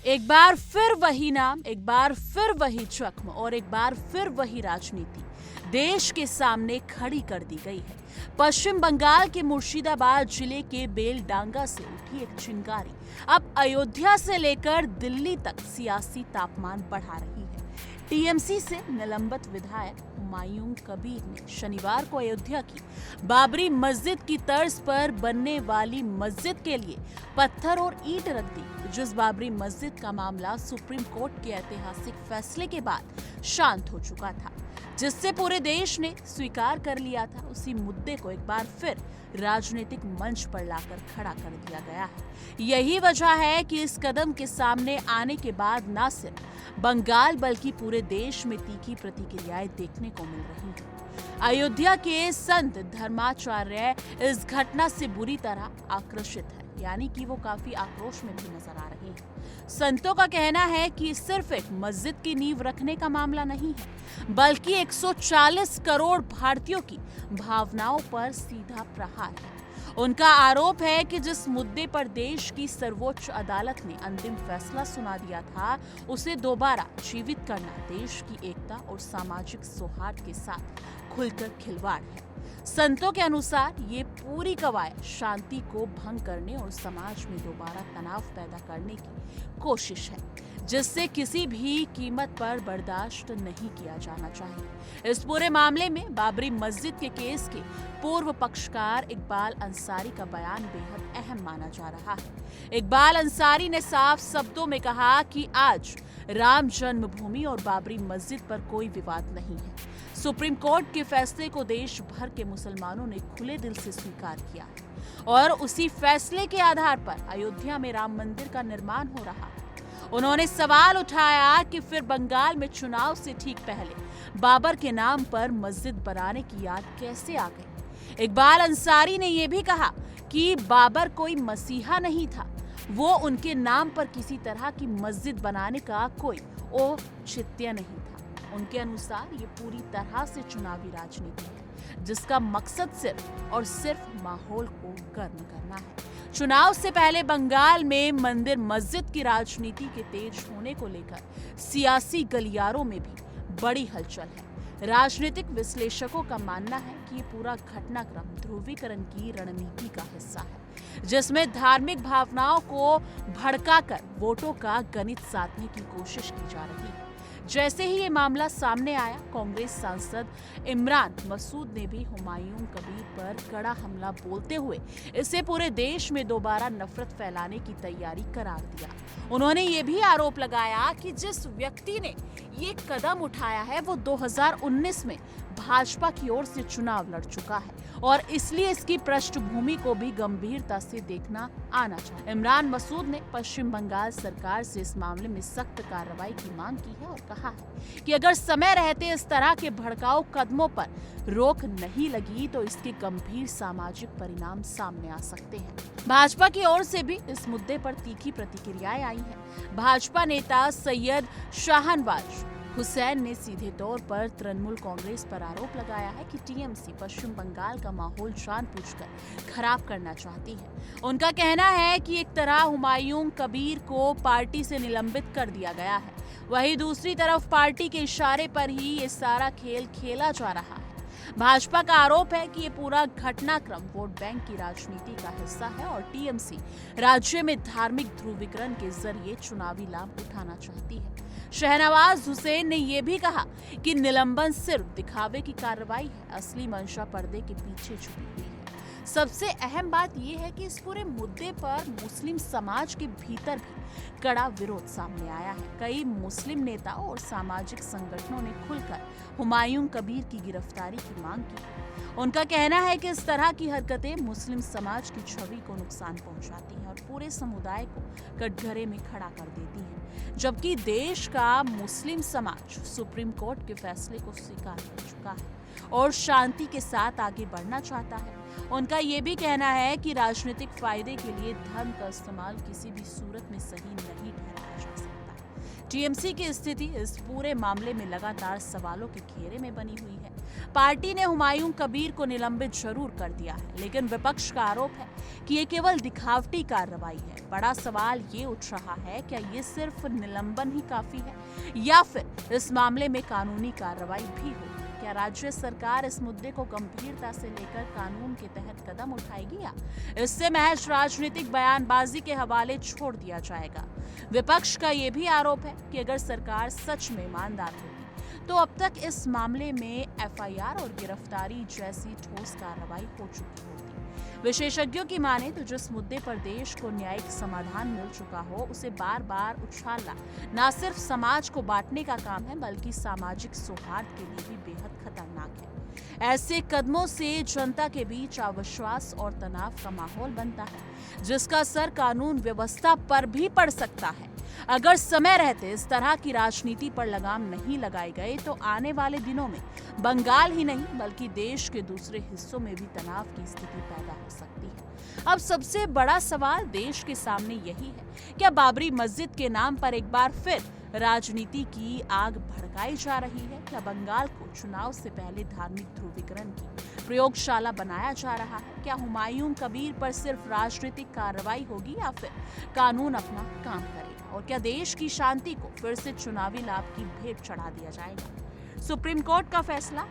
एक बार फिर वही नाम, एक बार फिर वही जख्म और एक बार फिर वही राजनीति देश के सामने खड़ी कर दी गई है। पश्चिम बंगाल के मुर्शिदाबाद जिले के बेलडांगा से उठी एक चिंगारी अब अयोध्या से लेकर दिल्ली तक सियासी तापमान बढ़ा रही है। टीएमसी से निलंबित विधायक हुमायूं कबीर ने शनिवार को अयोध्या की बाबरी मस्जिद की तर्ज पर बनने वाली मस्जिद के लिए पत्थर और ईंट रख दी, जिस बाबरी मस्जिद का मामला सुप्रीम कोर्ट के ऐतिहासिक फैसले के बाद शांत हो चुका था, जिससे पूरे देश ने स्वीकार कर लिया था। उसी मुद्दे को एक बार फिर राजनीतिक मंच पर लाकर खड़ा कर दिया गया है। यही वजह है कि इस कदम के सामने आने के बाद न सिर्फ बंगाल बल्कि पूरे देश में तीखी प्रतिक्रियाएं देखने को मिल रही हैं। अयोध्या के संत धर्माचार्य इस घटना से बुरी तरह आक्रोशित है, यानी कि वो काफी आक्रोश में भी नजर आ रहे हैं। संतों का कहना है कि सिर्फ एक मस्जिद की नींव रखने का मामला नहीं है, बल्कि 140 करोड़ भारतीयों की भावनाओं पर सीधा प्रहार है। उनका आरोप है कि जिस मुद्दे पर देश की सर्वोच्च अदालत ने अंतिम फैसला सुना दिया था, उसे दोबारा जीवित करना देश की एकता और सामाजिक सौहार्द के साथ खुलकर खिलवाड़ है। संतों के अनुसार ये पूरी कवायद शांति को भंग करने और समाज में दोबारा तनाव पैदा करने की कोशिश है, जिससे किसी भी कीमत पर बर्दाश्त नहीं किया जाना चाहिए। इस पूरे मामले में बाबरी मस्जिद के केस के पूर्व पक्षकार इकबाल अंसारी का बयान बेहद अहम माना जा रहा है। इकबाल अंसारी ने साफ शब्दों में कहा कि आज राम जन्मभूमि और बाबरी मस्जिद पर कोई विवाद नहीं है। सुप्रीम कोर्ट के फैसले को देश भर के मुसलमानों ने खुले दिल से स्वीकार किया है और उसी फैसले के आधार पर अयोध्या में राम मंदिर का निर्माण हो रहा है। उन्होंने सवाल उठाया कि फिर बंगाल में चुनाव से ठीक पहले बाबर के नाम पर मस्जिद बनाने की याद कैसे आ गई। इकबाल अंसारी ने यह भी कहा कि बाबर कोई मसीहा नहीं था, वो उनके नाम पर किसी तरह की मस्जिद बनाने का कोई औचित्य नहीं था। उनके अनुसार ये पूरी तरह से चुनावी राजनीति है, जिसका मकसद सिर्फ और सिर्फ माहौल को गर्म करना है। चुनाव से पहले बंगाल में मंदिर मस्जिद की राजनीति के तेज होने को लेकर सियासी गलियारों में भी बड़ी हलचल है। राजनीतिक विश्लेषकों का मानना है कि ये पूरा घटनाक्रम ध्रुवीकरण की रणनीति का हिस्सा है, जिसमें धार्मिक भावनाओं को भड़काकर वोटों का गणित साधने की कोशिश की जा रही है। जैसे ही ये मामला सामने आया, कांग्रेस सांसद इमरान मसूद ने भी हुमायूं कबीर पर कड़ा हमला बोलते हुए इसे पूरे देश में दोबारा नफरत फैलाने की तैयारी करार दिया। उन्होंने ये भी आरोप लगाया कि जिस व्यक्ति ने ये कदम उठाया है वो 2019 में भाजपा की ओर से चुनाव लड़ चुका है और इसलिए इसकी पृष्ठभूमि को भी गंभीरता से देखना आना चाहिए। इमरान मसूद ने पश्चिम बंगाल सरकार से इस मामले में सख्त कार्रवाई की मांग की है और कहा है कि अगर समय रहते इस तरह के भड़काऊ कदमों पर रोक नहीं लगी तो इसके गंभीर सामाजिक परिणाम सामने आ सकते हैं। भाजपा की ओर से भी इस मुद्दे पर तीखी प्रतिक्रियाएं आई हैं। भाजपा नेता सैयद शाहनवाज हुसैन ने सीधे तौर पर तृणमूल कांग्रेस पर आरोप लगाया है कि टीएमसी पश्चिम बंगाल का माहौल जानबूझकर खराब करना चाहती है। उनका कहना है कि एक तरह हुमायूं कबीर को पार्टी से निलंबित कर दिया गया है, वहीं दूसरी तरफ पार्टी के इशारे पर ही ये सारा खेल खेला जा रहा है। भाजपा का आरोप है कि ये पूरा घटनाक्रम वोट बैंक की राजनीति का हिस्सा है और टीएमसी राज्य में धार्मिक ध्रुवीकरण के जरिए चुनावी लाभ उठाना चाहती है। शहनवाज हुसैन ने यह भी कहा कि निलंबन सिर्फ दिखावे की कार्रवाई है, असली मंशा पर्दे के पीछे छुपी हुई है। सबसे अहम बात यह है कि इस पूरे मुद्दे पर मुस्लिम समाज के भीतर भी कड़ा विरोध सामने आया है। कई मुस्लिम नेताओं और सामाजिक संगठनों ने खुलकर हुमायूं कबीर की गिरफ्तारी की मांग की। उनका कहना है कि इस तरह की हरकतें मुस्लिम समाज की छवि को नुकसान पहुंचाती हैं और पूरे समुदाय को कटघरे में खड़ा कर देती हैं, जबकि देश का मुस्लिम समाज सुप्रीम कोर्ट के फैसले को स्वीकार कर चुका है और शांति के साथ आगे बढ़ना चाहता है। उनका ये भी कहना है कि राजनीतिक फायदे के लिए धर्म का इस्तेमाल किसी भी सूरत में सही नहीं ठहराया जा सकता। टीएमसी की स्थिति इस पूरे मामले में लगातार सवालों के घेरे में बनी हुई है। पार्टी ने हुमायूं कबीर को निलंबित जरूर कर दिया है, लेकिन विपक्ष का आरोप है कि ये केवल दिखावटी कार्रवाई है। बड़ा सवाल ये उठ रहा है, क्या ये सिर्फ निलंबन ही काफी है या फिर इस मामले में कानूनी कार्रवाई भी होगी? क्या राज्य सरकार इस मुद्दे को गंभीरता से लेकर कानून के तहत कदम उठाएगी या इससे महज राजनीतिक बयानबाजी के हवाले छोड़ दिया जाएगा? विपक्ष का ये भी आरोप है कि अगर सरकार सच में ईमानदार होती तो अब तक इस मामले में एफआईआर और गिरफ्तारी जैसी ठोस कार्रवाई हो चुकी होती। विशेषज्ञों की माने तो जिस मुद्दे पर देश को न्यायिक समाधान मिल चुका हो, उसे बार बार उछालना न सिर्फ समाज को बांटने का काम है, बल्कि सामाजिक सौहार्द के लिए भी बेहद खतरनाक है। ऐसे कदमों से जनता के बीच अविश्वास और तनाव का माहौल बनता है, जिसका असर कानून व्यवस्था पर भी पड़ सकता है। अगर समय रहते इस तरह की राजनीति पर लगाम नहीं लगाए गए तो आने वाले दिनों में बंगाल ही नहीं बल्कि देश के दूसरे हिस्सों में भी तनाव की स्थिति पैदा हो सकती है। अब सबसे बड़ा सवाल देश के सामने यही है, क्या बाबरी मस्जिद के नाम पर एक बार फिर राजनीति की आग भड़काई जा रही है? क्या बंगाल को चुनाव से पहले धार्मिक ध्रुवीकरण की प्रयोगशाला बनाया जा रहा है? क्या हुमायूं कबीर पर सिर्फ राजनीतिक कार्रवाई होगी या फिर कानून अपना काम करेगा? और क्या देश की शांति को फिर से चुनावी लाभ की भेंट चढ़ा दिया जाएगा? सुप्रीम कोर्ट का फैसला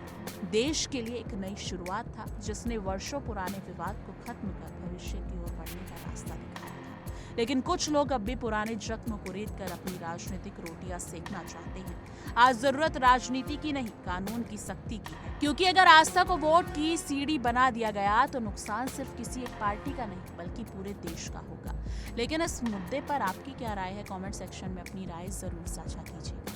देश के लिए एक नई शुरुआत था, जिसने वर्षों पुराने विवाद को खत्म कर भविष्य की ओर बढ़ने का रास्ता दिखाया था। लेकिन कुछ लोग अब भी पुराने जख्म को रेत कर अपनी राजनीतिक रोटियां सेकना चाहते हैं। आज जरूरत राजनीति की नहीं, कानून की सख्ती की है, क्योंकि अगर आस्था को वोट की सीढ़ी बना दिया गया तो नुकसान सिर्फ किसी एक पार्टी का नहीं बल्कि पूरे देश का होगा। लेकिन इस मुद्दे पर आपकी क्या राय है? कमेंट सेक्शन में अपनी राय जरूर साझा कीजिए।